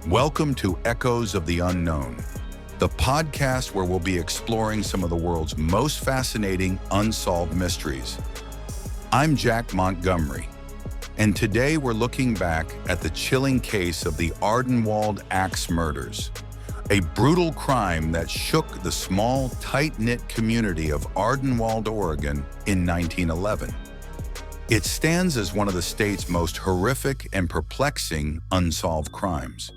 Welcome to Echoes of the Unknown, the podcast where we'll be exploring some of the world's most fascinating unsolved mysteries. I'm Jack Montgomery, and today we're looking back at the chilling case of the Ardenwald Axe Murders, a brutal crime that shook the small, tight-knit community of Ardenwald, Oregon in 1911. It stands as one of the state's most horrific and perplexing unsolved crimes.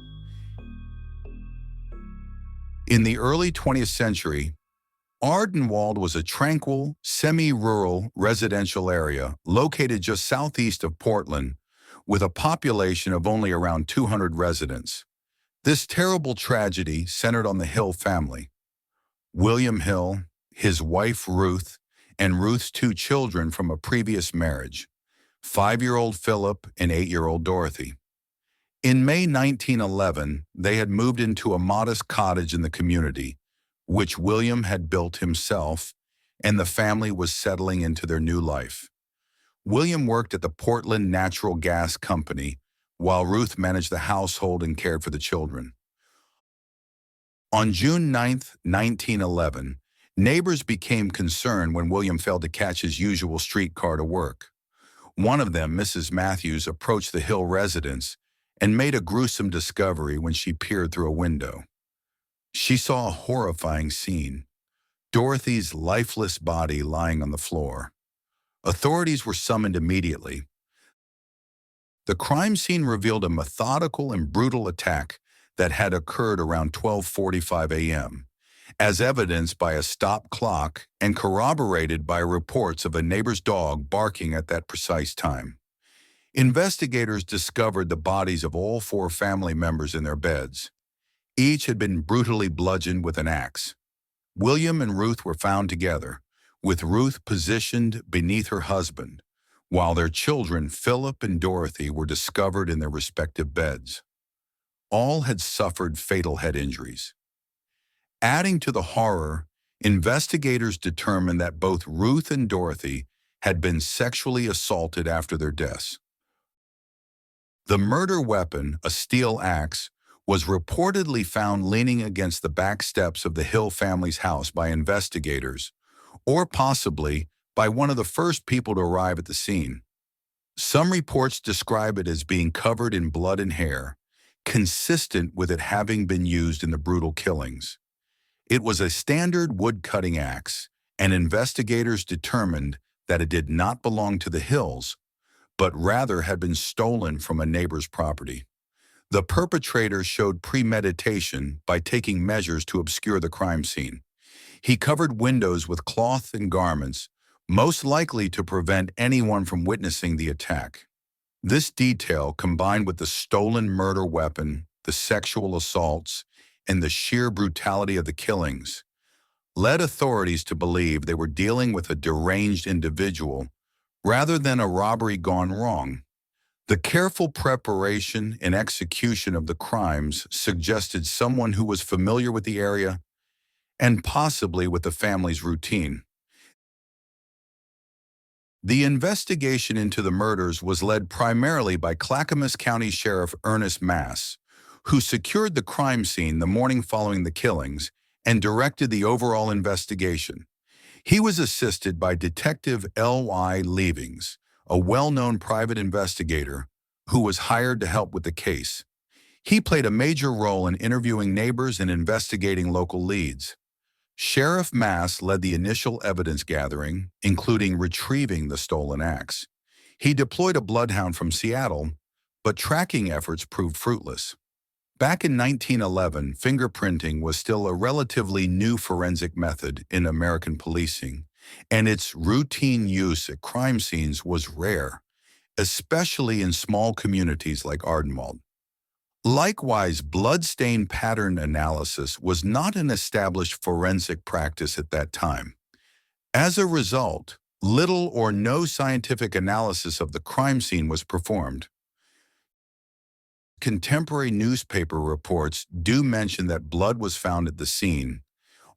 In the early 20th century, Ardenwald was a tranquil, semi-rural residential area located just southeast of Portland, with a population of only around 200 residents. This terrible tragedy centered on the Hill family: William Hill, his wife Ruth, and Ruth's two children from a previous marriage, 5-year-old Philip and 8-year-old Dorothy. In May 1911, they had moved into a modest cottage in the community, which William had built himself, and the family was settling into their new life. William worked at the Portland Natural Gas Company, while Ruth managed the household and cared for the children. On June 9, 1911, neighbors became concerned when William failed to catch his usual streetcar to work. One of them, Mrs. Matthews, approached the Hill residence and made a gruesome discovery when she peered through a window. She saw a horrifying scene: Dorothy's lifeless body lying on the floor. Authorities were summoned immediately. The crime scene revealed a methodical and brutal attack that had occurred around 12:45 a.m., as evidenced by a stopped clock and corroborated by reports of a neighbor's dog barking at that precise time. Investigators discovered the bodies of all 4 family members in their beds. Each had been brutally bludgeoned with an axe. William and Ruth were found together, with Ruth positioned beneath her husband, while their children, Philip and Dorothy, were discovered in their respective beds. All had suffered fatal head injuries. Adding to the horror, investigators determined that both Ruth and Dorothy had been sexually assaulted after their deaths. The murder weapon, a steel axe, was reportedly found leaning against the back steps of the Hill family's house by investigators, or possibly by one of the first people to arrive at the scene. Some reports describe it as being covered in blood and hair, consistent with it having been used in the brutal killings. It was a standard wood-cutting axe, and investigators determined that it did not belong to the Hills, but rather had been stolen from a neighbor's property. The perpetrator showed premeditation by taking measures to obscure the crime scene. He covered windows with cloth and garments, most likely to prevent anyone from witnessing the attack. This detail, combined with the stolen murder weapon, the sexual assaults, and the sheer brutality of the killings, led authorities to believe they were dealing with a deranged individual rather than a robbery gone wrong. The careful preparation and execution of the crimes suggested someone who was familiar with the area and possibly with the family's routine. The investigation into the murders was led primarily by Clackamas County Sheriff Ernest Mass, who secured the crime scene the morning following the killings and directed the overall investigation. He was assisted by Detective L.Y. Leavings, a well-known private investigator who was hired to help with the case. He played a major role in interviewing neighbors and investigating local leads. Sheriff Mass led the initial evidence gathering, including retrieving the stolen axe. He deployed a bloodhound from Seattle, but tracking efforts proved fruitless. Back in 1911, fingerprinting was still a relatively new forensic method in American policing, and its routine use at crime scenes was rare, especially in small communities like Ardenwald. Likewise, bloodstain pattern analysis was not an established forensic practice at that time. As a result, little or no scientific analysis of the crime scene was performed. Contemporary newspaper reports do mention that blood was found at the scene,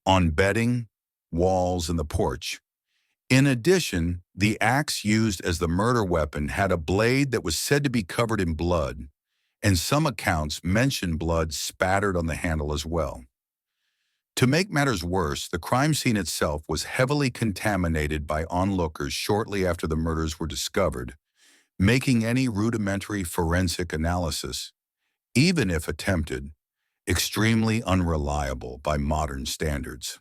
on bedding, walls, and the porch. In addition, the axe used as the murder weapon had a blade that was said to be covered in blood, and some accounts mention blood spattered on the handle as well. To make matters worse, the crime scene itself was heavily contaminated by onlookers shortly after the murders were discovered, making any rudimentary forensic analysis, even if attempted, extremely unreliable by modern standards.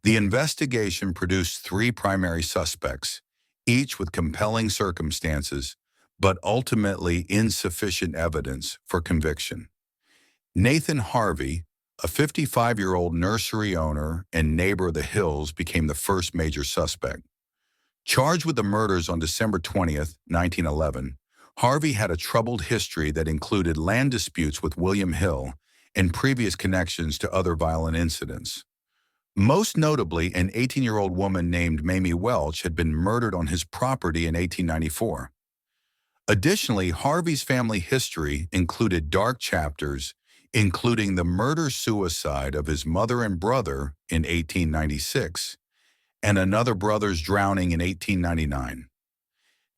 The investigation produced three primary suspects, each with compelling circumstances, but ultimately insufficient evidence for conviction. Nathan Harvey, a 55-year-old nursery owner and neighbor of the Hills, became the first major suspect. Charged with the murders on December 20th, 1911, Harvey had a troubled history that included land disputes with William Hill and previous connections to other violent incidents. Most notably, an 18-year-old woman named Mamie Welch had been murdered on his property in 1894. Additionally, Harvey's family history included dark chapters, including the murder-suicide of his mother and brother in 1896, and another brother's drowning in 1899.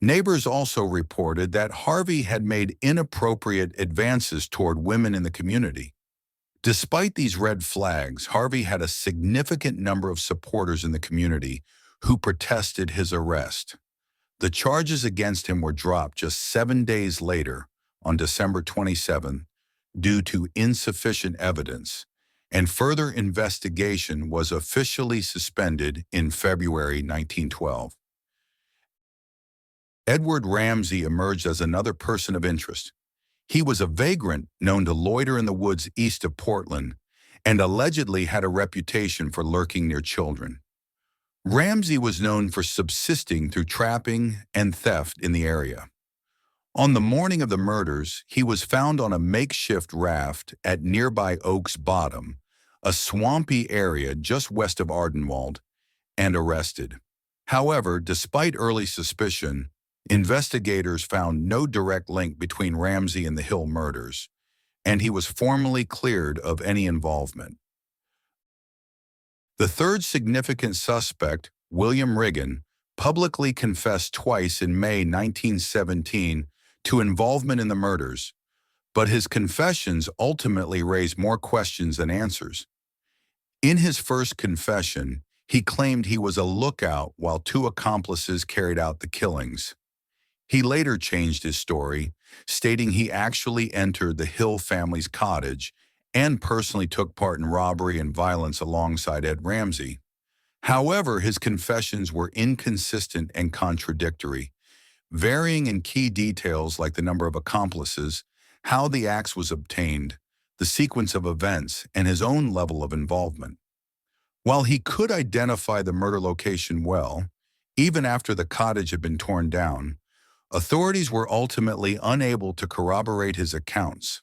Neighbors also reported that Harvey had made inappropriate advances toward women in the community. Despite these red flags, Harvey had a significant number of supporters in the community who protested his arrest. The charges against him were dropped just 7 days later, on December 27, due to insufficient evidence, and further investigation was officially suspended in February 1912. Edward Ramsey emerged as another person of interest. He was a vagrant known to loiter in the woods east of Portland and allegedly had a reputation for lurking near children. Ramsey was known for subsisting through trapping and theft in the area. On the morning of the murders, he was found on a makeshift raft at nearby Oaks Bottom, a swampy area just west of Ardenwald, and arrested. However, despite early suspicion, investigators found no direct link between Ramsey and the Hill murders, and he was formally cleared of any involvement. The third significant suspect, William Riggin, publicly confessed twice in May 1917 to involvement in the murders, but his confessions ultimately raised more questions than answers. In his first confession, he claimed he was a lookout while two accomplices carried out the killings. He later changed his story, stating he actually entered the Hill family's cottage and personally took part in robbery and violence alongside Ed Ramsey. However, his confessions were inconsistent and contradictory, varying in key details like the number of accomplices, how the axe was obtained, the sequence of events, and his own level of involvement. While he could identify the murder location well, even after the cottage had been torn down, authorities were ultimately unable to corroborate his accounts.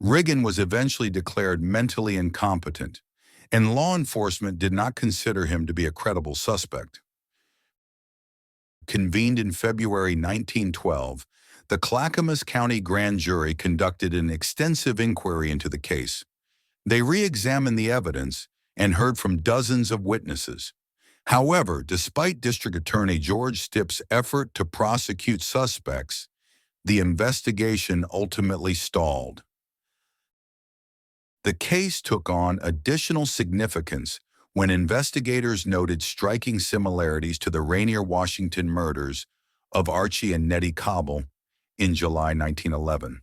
Riggin was eventually declared mentally incompetent, and law enforcement did not consider him to be a credible suspect. Convened in February 1912, the Clackamas County Grand Jury conducted an extensive inquiry into the case. They re-examined the evidence and heard from dozens of witnesses. However, despite District Attorney George Stipp's effort to prosecute suspects, the investigation ultimately stalled. The case took on additional significance when investigators noted striking similarities to the Rainier, Washington murders of Archie and Nettie Cobble in July 1911.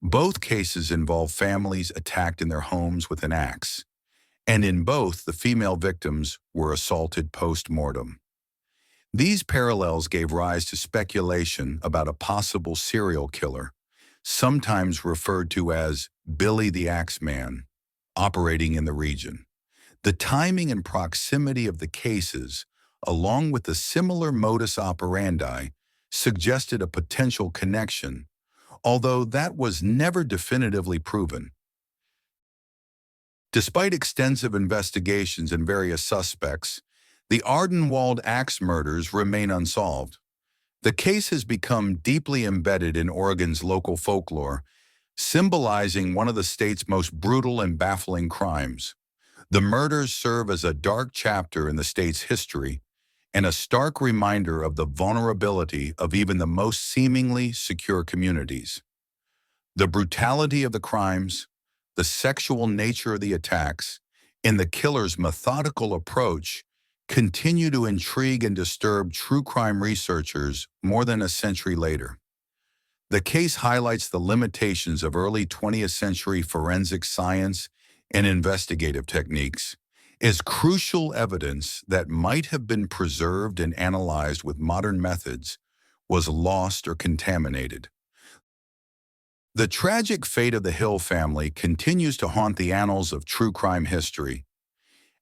Both cases involve families attacked in their homes with an axe, and in both, the female victims were assaulted post-mortem. These parallels gave rise to speculation about a possible serial killer, sometimes referred to as Billy the Axeman, operating in the region. The timing and proximity of the cases, along with the similar modus operandi, suggested a potential connection, although that was never definitively proven. Despite extensive investigations and various suspects, the Ardenwald Axe murders remain unsolved. The case has become deeply embedded in Oregon's local folklore, symbolizing one of the state's most brutal and baffling crimes. The murders serve as a dark chapter in the state's history, and a stark reminder of the vulnerability of even the most seemingly secure communities. The brutality of the crimes, the sexual nature of the attacks, and the killer's methodical approach continue to intrigue and disturb true crime researchers more than a century later. The case highlights the limitations of early 20th century forensic science and investigative techniques, as crucial evidence that might have been preserved and analyzed with modern methods was lost or contaminated. The tragic fate of the Hill family continues to haunt the annals of true crime history.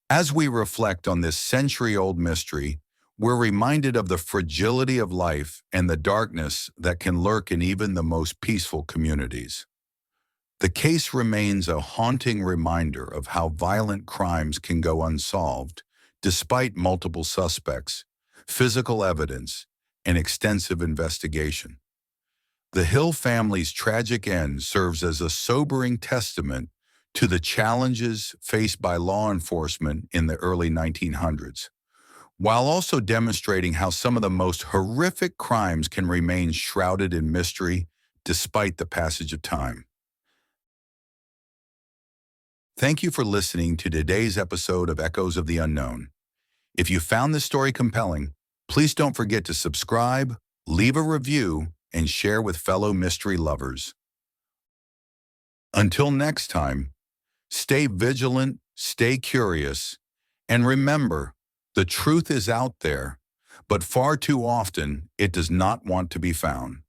As we reflect on this century-old mystery, we're reminded of the fragility of life and the darkness that can lurk in even the most peaceful communities. The case remains a haunting reminder of how violent crimes can go unsolved, despite multiple suspects, physical evidence, and extensive investigation. The Hill family's tragic end serves as a sobering testament to the challenges faced by law enforcement in the early 1900s, while also demonstrating how some of the most horrific crimes can remain shrouded in mystery despite the passage of time. Thank you for listening to today's episode of Echoes of the Unknown. If you found this story compelling, please don't forget to subscribe, leave a review, and share with fellow mystery lovers. Until next time, stay vigilant, stay curious, and remember, the truth is out there, but far too often it does not want to be found.